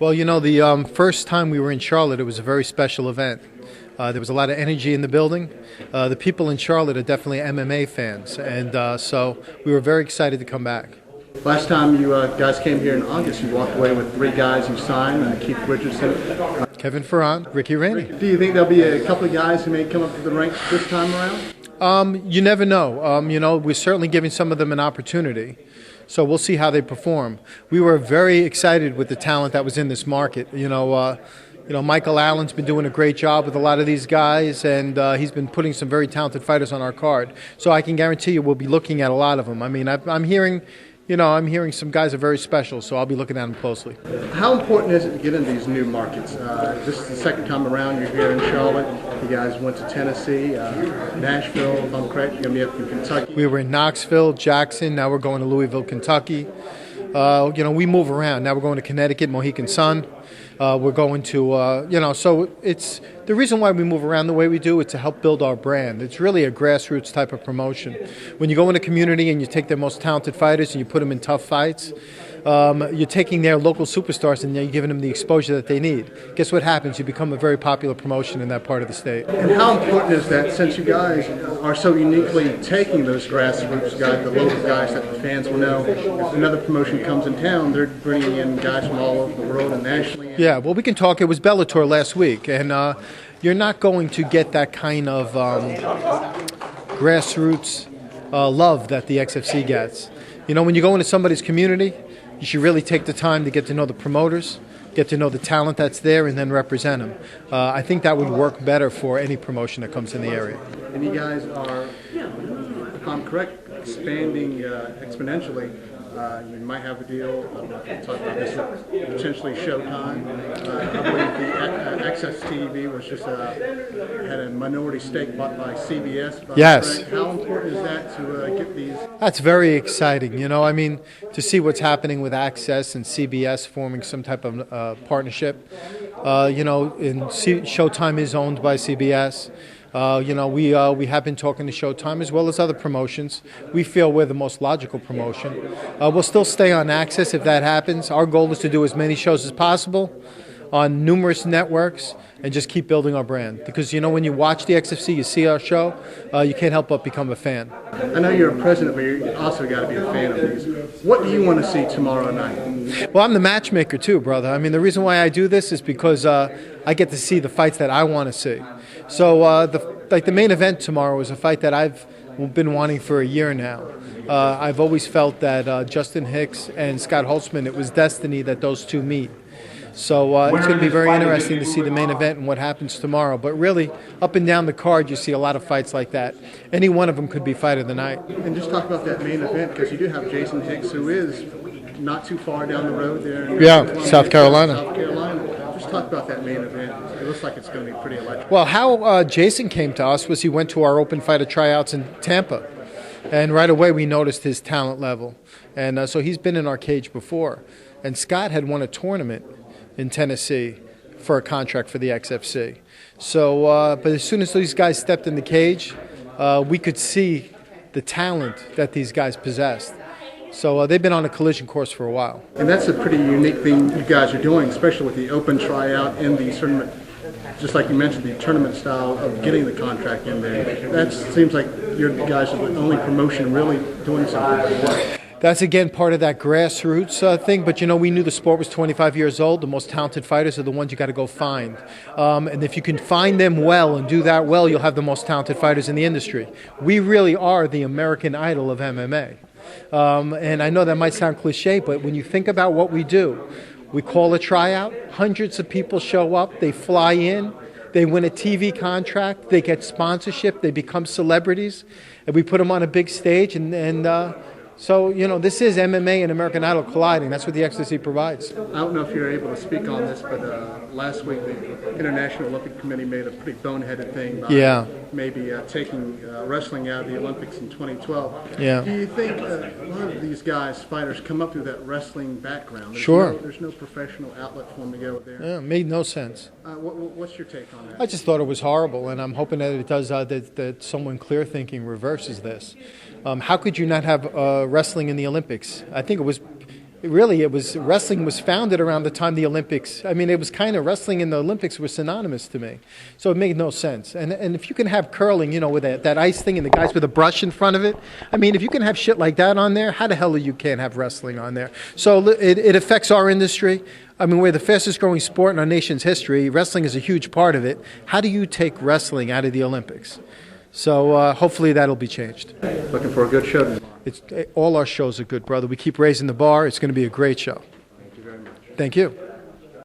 Well, you know, the first time we were in Charlotte, it was a very special event. There was a lot of energy in the building. The people in Charlotte are definitely MMA fans, and so we were very excited to come back. Last time you guys came here in August, you walked away with 3 guys you signed, Keith Richardson, Kevin Ferrand, Ricky Rainey. Do you think there'll be a couple of guys who may come up to the ranks this time around? You never know. You know, we're certainly giving some of them an opportunity. So we'll see how they perform. We were very excited with the talent that was in this market. You know, Michael Allen's been doing a great job with a lot of these guys, and he's been putting some very talented fighters on our card. So I can guarantee you we'll be looking at a lot of them. I mean, I'm hearing some guys are very special, so I'll be looking at them closely. How important is it to get in these new markets? This is the second time around you're here in Charlotte. You guys went to Tennessee, Nashville, if I'm correct, you're going to be up in Kentucky. We were in Knoxville, Jackson, now we're going to Louisville, Kentucky. We move around. Now we're going to Connecticut, Mohegan Sun. We're going to, so it's the reason why we move around the way we do is to help build our brand. It's really a grassroots type of promotion. When you go in a community and you take their most talented fighters and you put them in tough fights, you're taking their local superstars and you're giving them the exposure that they need. Guess what happens? You become a very popular promotion in that part of the state. And how important is that, since you guys are so uniquely taking those grassroots guys, the local guys that the fans will know, if another promotion comes in town, they're bringing in guys from all over the world and nationally? Yeah, well, we can talk. It was Bellator last week, and you're not going to get that kind of grassroots love that the XFC gets. You know, when you go into somebody's community, you should really take the time to get to know the promoters, get to know the talent that's there, and then represent them. I think that would work better for any promotion that comes in the area. And you guys are, if I'm correct, expanding exponentially. You might have a deal, I don't know if you can talk about this, potentially Showtime. I believe the XFC was just had a minority stake bought by CBS. Yes. Correct. How important is that to get these? That's very exciting. You know, I mean, to see what's happening with Access and CBS forming some type of partnership. Showtime is owned by CBS. We have been talking to Showtime as well as other promotions. We feel we're the most logical promotion. We'll still stay on Access if that happens. Our goal is to do as many shows as possible on numerous networks and just keep building our brand. Because, when you watch the XFC, you see our show, you can't help but become a fan. I know you're a president, but you also got to be a fan of these. What do you want to see tomorrow night? Well, I'm the matchmaker too, brother. I mean, the reason why I do this is because I get to see the fights that I want to see. So the main event tomorrow is a fight that I've been wanting for a year now. I've always felt that Justin Hicks and Scott Holtzman, it was destiny that those two meet. So it's going to be very interesting to see the main event and what happens tomorrow. But really, up and down the card, you see a lot of fights like that. Any one of them could be fight of the night. And just talk about that main event, because you do have Jason Hicks, who is not too far down the road there. South Carolina. Just talk about that main event. It looks like it's going to be pretty electric. Well, how Jason came to us was he went to our open fighter tryouts in Tampa. And right away we noticed his talent level. And so he's been in our cage before. And Scott had won a tournament in Tennessee for a contract for the XFC. So, but as soon as these guys stepped in the cage, we could see the talent that these guys possessed. So they've been on a collision course for a while. And that's a pretty unique thing you guys are doing, especially with the open tryout and the tournament, just like you mentioned, the tournament style of getting the contract in there. That seems like you guys are the only promotion really doing something like that. That's, again, part of that grassroots thing. But, we knew the sport was 25 years old. The most talented fighters are the ones you got to go find. And if you can find them well and do that well, you'll have the most talented fighters in the industry. We really are the American Idol of MMA. And I know that might sound cliche, but when you think about what we do, we call a tryout. Hundreds of people show up. They fly in. They win a TV contract. They get sponsorship. They become celebrities. And we put them on a big stage So, this is MMA and American Idol colliding. That's what the XFC provides. I don't know if you're able to speak on this, but last week the International Olympic Committee made a pretty boneheaded thing by maybe taking wrestling out of the Olympics in 2012. Yeah. Do you think a lot of these guys, fighters, come up through that wrestling background? There's no professional outlet for them to go there. Yeah, it made no sense. What's your take on that? I just thought it was horrible, and I'm hoping that it does, that someone clear thinking reverses this. How could you not have wrestling in the Olympics? I think it was Really, wrestling was founded around the time the Olympics. I mean, it was kind of wrestling and the Olympics were synonymous to me, so it made no sense. And if you can have curling, with that ice thing and the guys with a brush in front of it, I mean, if you can have shit like that on there, how the hell you can't have wrestling on there? So it affects our industry. I mean, we're the fastest growing sport in our nation's history. Wrestling is a huge part of it. How do you take wrestling out of the Olympics? So hopefully that'll be changed. Looking for a good show tomorrow. All our shows are good, brother. We keep raising the bar. It's going to be a great show. Thank you very much. Thank you.